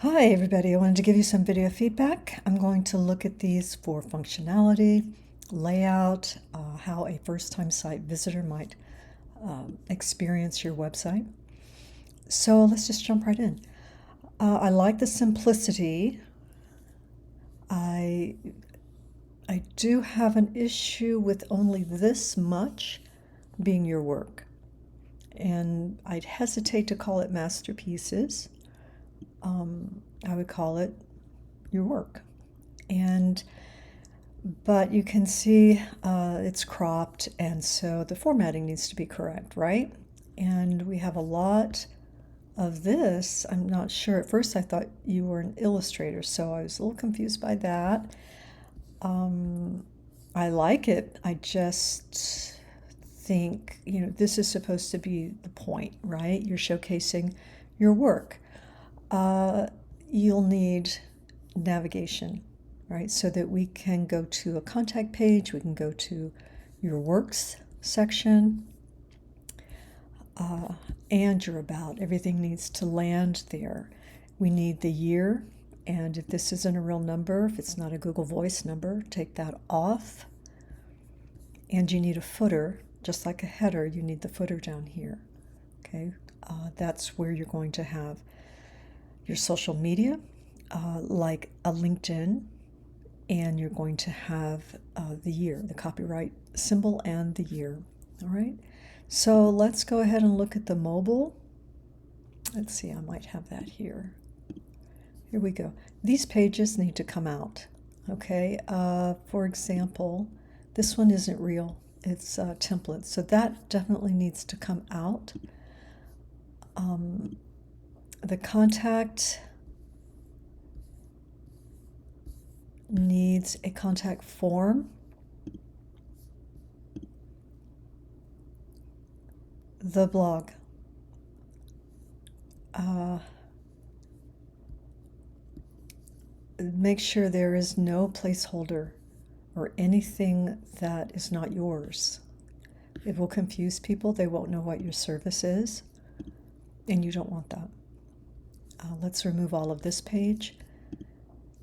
Hi everybody, I wanted to give you some video feedback. I'm going to look at these for functionality, layout, how a first-time site visitor might experience your website. So let's just jump right in. I like the simplicity. I do have an issue with only this much being your work. And I'd hesitate to call it masterpieces. I would call it your work. But you can see it's cropped, and so the formatting needs to be correct, right? And we have a lot of this. I'm not sure. At first, I thought you were an illustrator, so I was a little confused by that. I like it. I just think, this is supposed to be the point, right? You're showcasing your work. You'll need navigation, right? So that we can go to a contact page, we can go to your works section, and your about. Everything needs to land there. We need the year, and if this isn't a real number, if it's not a Google Voice number, take that off. And you need a footer, just like a header, you need the footer down here. Okay, that's where you're going to have your social media, like a LinkedIn, and you're going to have the year, the copyright symbol and the year. All right, so let's go ahead and look at the mobile. Let's see, I might have that here. Here we go. These pages need to come out. Okay, for example, this one isn't real. It's a template, so that definitely needs to come out. The contact needs a contact form. The blog. Make sure there is no placeholder or anything that is not yours. It will confuse people. They won't know what your service is, and you don't want that. Let's remove all of this page.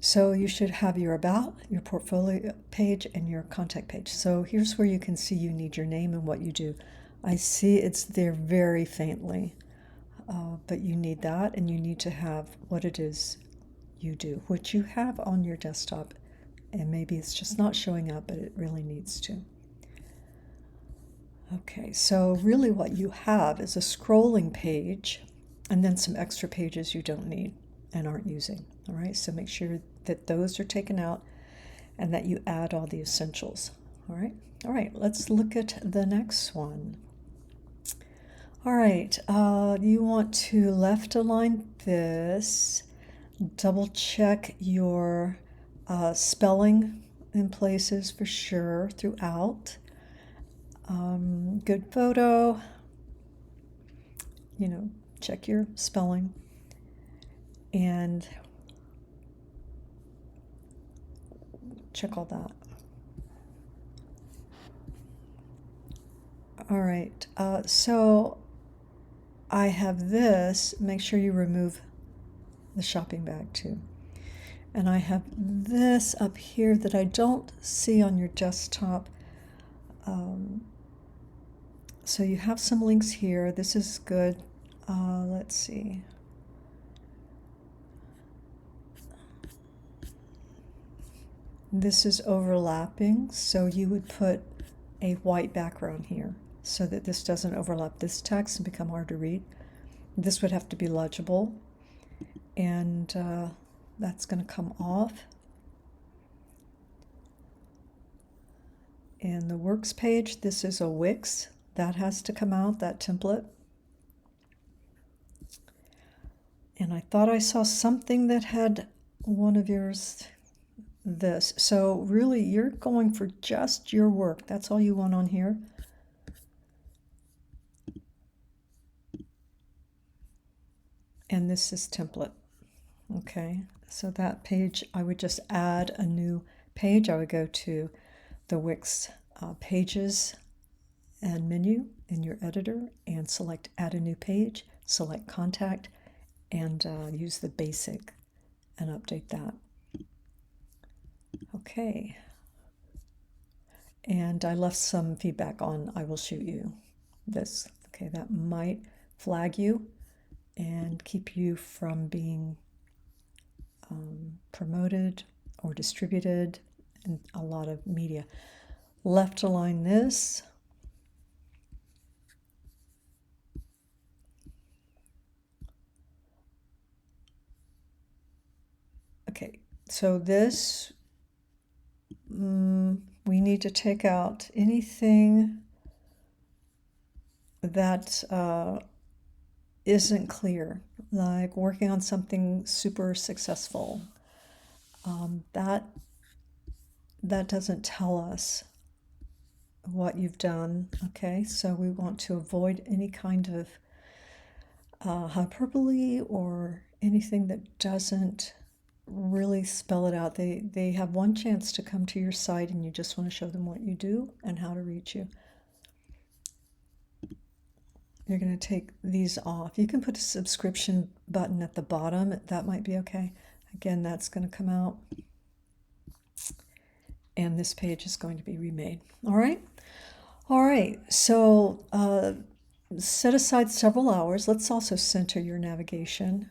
So you should have your about, your portfolio page, and your contact page. So here's where you can see you need your name and what you do. I see it's there very faintly, but you need that, and you need to have what it is you do, which you have on your desktop, and maybe it's just not showing up, but it really needs to. Okay, so really what you have is a scrolling page and then some extra pages you don't need and aren't using. All right, so make sure that those are taken out and that you add all the essentials. All right, let's look at the next one. All right, you want to left align this, double check your spelling in places for sure throughout. Good photo, check your spelling, and check all that. All right, so I have this. Make sure you remove the shopping bag too. And I have this up here that I don't see on your desktop. So you have some links here. This is good. Let's see. This is overlapping, so you would put a white background here so that this doesn't overlap this text and become hard to read. This would have to be legible, and that's going to come off. In the works page, this is a Wix. That has to come out, that template. And I thought I saw something that had one of yours, this. So really, you're going for just your work. That's all you want on here. And this is template. Okay, so that page, I would just add a new page. I would go to the Wix pages and menu in your editor and select add a new page, select contact, and use the basic and update that. Okay. And I left some feedback on I will shoot you this. Okay, that might flag you and keep you from being promoted or distributed in a lot of media. Left align this. Okay, so this, we need to take out anything that isn't clear, like working on something super successful. That doesn't tell us what you've done. Okay, so we want to avoid any kind of hyperbole or anything that doesn't really spell it out. They have one chance to come to your site and you just want to show them what you do and how to reach you. You're going to take these off. You can put a subscription button at the bottom. That might be okay. Again, that's going to come out. And this page is going to be remade. All right? All right. So set aside several hours. Let's also center your navigation.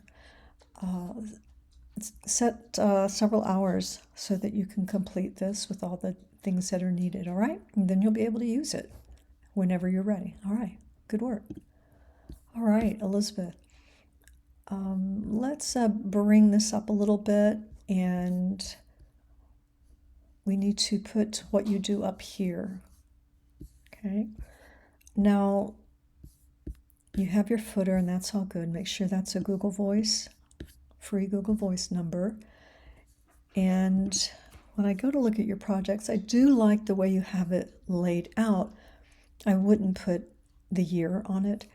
Set several hours so that you can complete this with all the things that are needed. All right? And then you'll be able to use it whenever you're ready. All right. Good work. All right, Elizabeth. Let's bring this up a little bit, and we need to put what you do up here. Okay. Now, you have your footer, and that's all good. Make sure that's a Google Voice, free Google Voice number. And when I go to look at your projects, I do like the way you have it laid out. I wouldn't put the year on it.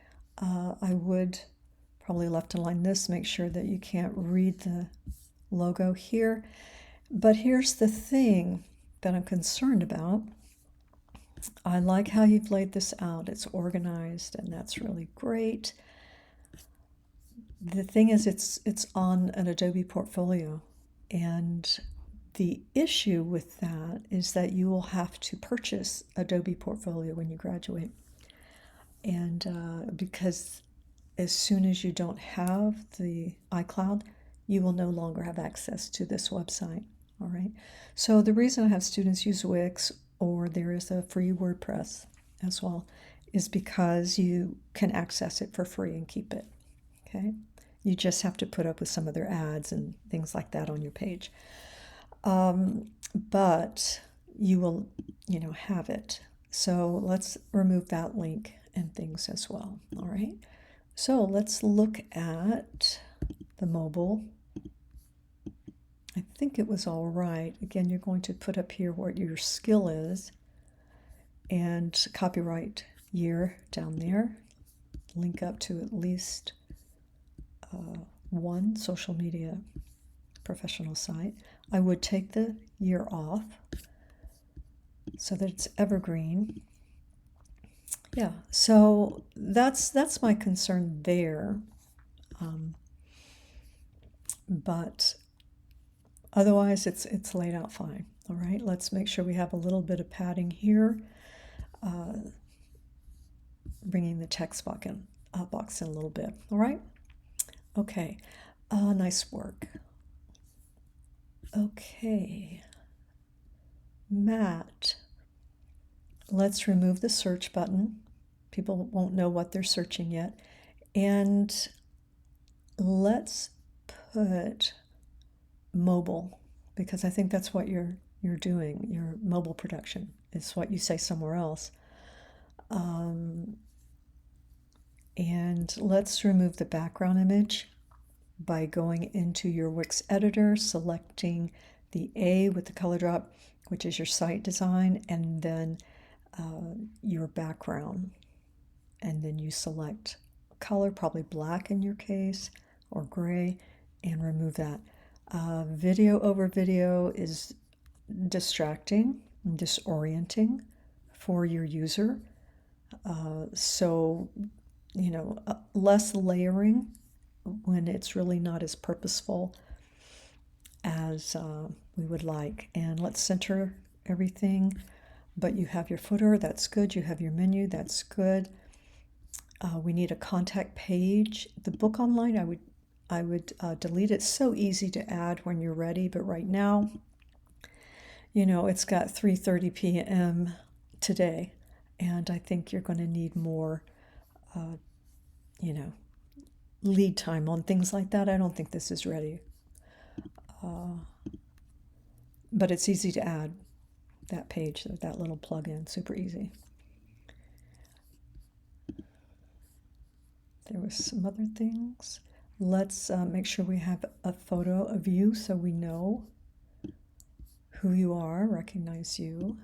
I would probably left align this, make sure that you can't read the logo here. But here's the thing that I'm concerned about. I like how you've laid this out. It's organized, and that's really great. The thing is, it's on an Adobe portfolio, and the issue with that is that you will have to purchase Adobe Portfolio when you graduate. And because as soon as you don't have the iCloud, you will no longer have access to this website. All right. So the reason I have students use Wix, or there is a free WordPress as well, is because you can access it for free and keep it. Okay. You just have to put up with some of their ads and things like that on your page. But you will, have it. So let's remove that link and things as well. All right. So let's look at the mobile. I think it was all right. Again, you're going to put up here what your skill is and copyright year down there. Link up to at least one social media professional site. I would take the year off so that it's evergreen. Yeah, so that's my concern there. But otherwise, it's laid out fine. All right, let's make sure we have a little bit of padding here, bringing the text box in a little bit. All right, okay, nice work. Okay, Matt, let's remove the search button. People won't know what they're searching yet. And let's put mobile, because I think that's what you're doing. Your mobile production is what you say somewhere else. And let's remove the background image by going into your Wix editor, selecting the A with the color drop, which is your site design, and then your background. And then you select color, probably black in your case, or gray, and remove that. Video over video is distracting and disorienting for your user. So, less layering when it's really not as purposeful. as we would like. And let's center everything. But you have your footer, that's good. You have your menu, that's good. We need a contact page. The book online, I would delete it. It's so easy to add when you're ready, but right now, it's got 3:30 p.m. today, and I think you're going to need more, lead time on things like that. I don't think this is ready, but it's easy to add that page, that little plugin, super easy. There was some other things. Let's make sure we have a photo of you so we know who you are, recognize you.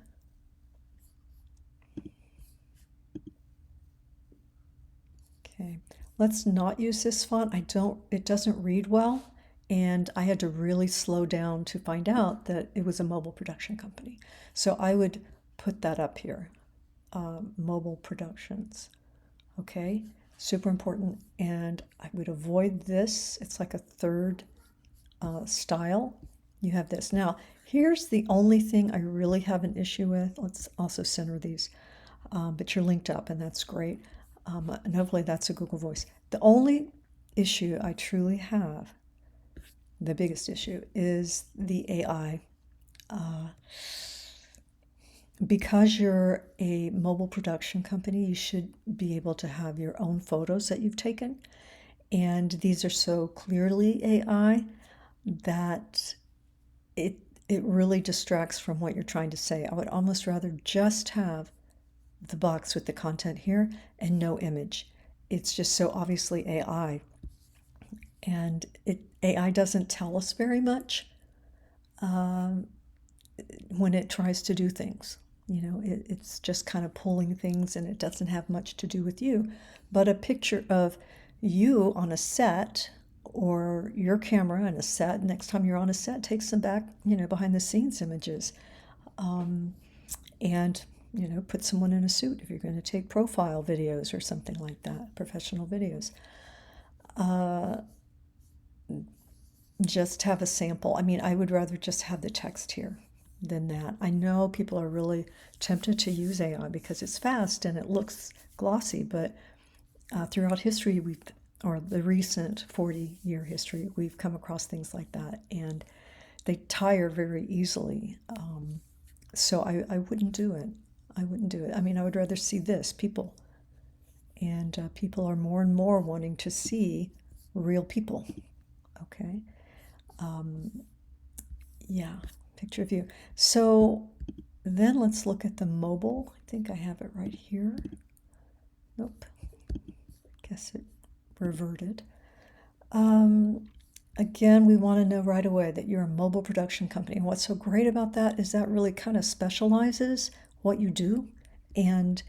Okay, let's not use this font. It doesn't read well, and I had to really slow down to find out that it was a mobile production company. So I would put that up here, Mobile Productions, okay? Super important, and I would avoid this. It's like a third style. You have this. Now, here's the only thing I really have an issue with. Let's also center these, but you're linked up, and that's great. And hopefully that's a Google Voice. The only issue I truly have, the biggest issue, is the AI. Because you're a mobile production company, you should be able to have your own photos that you've taken. And these are so clearly AI that it really distracts from what you're trying to say. I would almost rather just have the box with the content here and no image. It's just so obviously AI. And AI doesn't tell us very much when it tries to do things. It's just kind of pulling things, and it doesn't have much to do with you. But a picture of you on a set, or your camera on a set, next time you're on a set, take some back, behind the scenes images. And, put someone in a suit if you're going to take profile videos or something like that, professional videos. Just have a sample. I would rather just have the text here than that. I know people are really tempted to use AI because it's fast and it looks glossy, but throughout history, or the recent 40-year history, we've come across things like that, and they tire very easily. So I wouldn't do it. I wouldn't do it. I would rather see this, people. And people are more and more wanting to see real people. Okay. Yeah, picture of you. So then let's look at the mobile. I think I have it right here. Nope. Guess it reverted. Again, we want to know right away that you're a mobile production company. And what's so great about that is that really kind of specializes what you do. And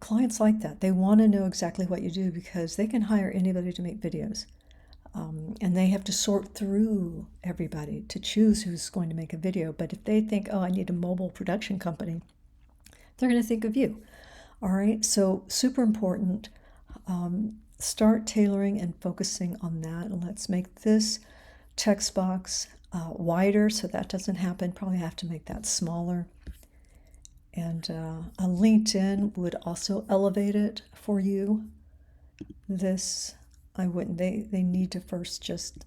clients like that. They want to know exactly what you do because they can hire anybody to make videos. And they have to sort through everybody to choose who's going to make a video. But if they think, oh, I need a mobile production company, they're going to think of you. All right, so super important. Start tailoring and focusing on that. And let's make this text box wider so that doesn't happen. Probably have to make that smaller. And a LinkedIn would also elevate it for you. This, I wouldn't. They need to first just,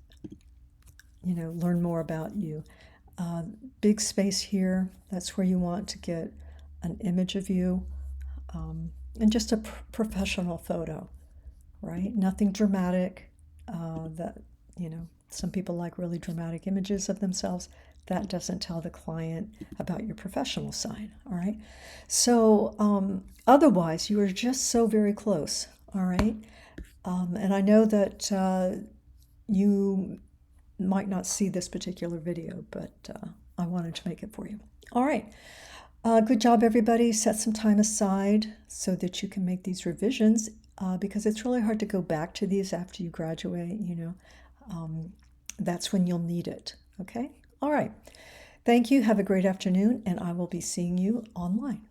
learn more about you. Big space here. That's where you want to get an image of you. And just a professional photo, right? Nothing dramatic. Some people like really dramatic images of themselves. That doesn't tell the client about your professional side, all right? So otherwise, you are just so very close, all right? And I know that you might not see this particular video, but I wanted to make it for you. All right. Good job, everybody. Set some time aside so that you can make these revisions because it's really hard to go back to these after you graduate, That's when you'll need it, okay? All right. Thank you. Have a great afternoon, and I will be seeing you online.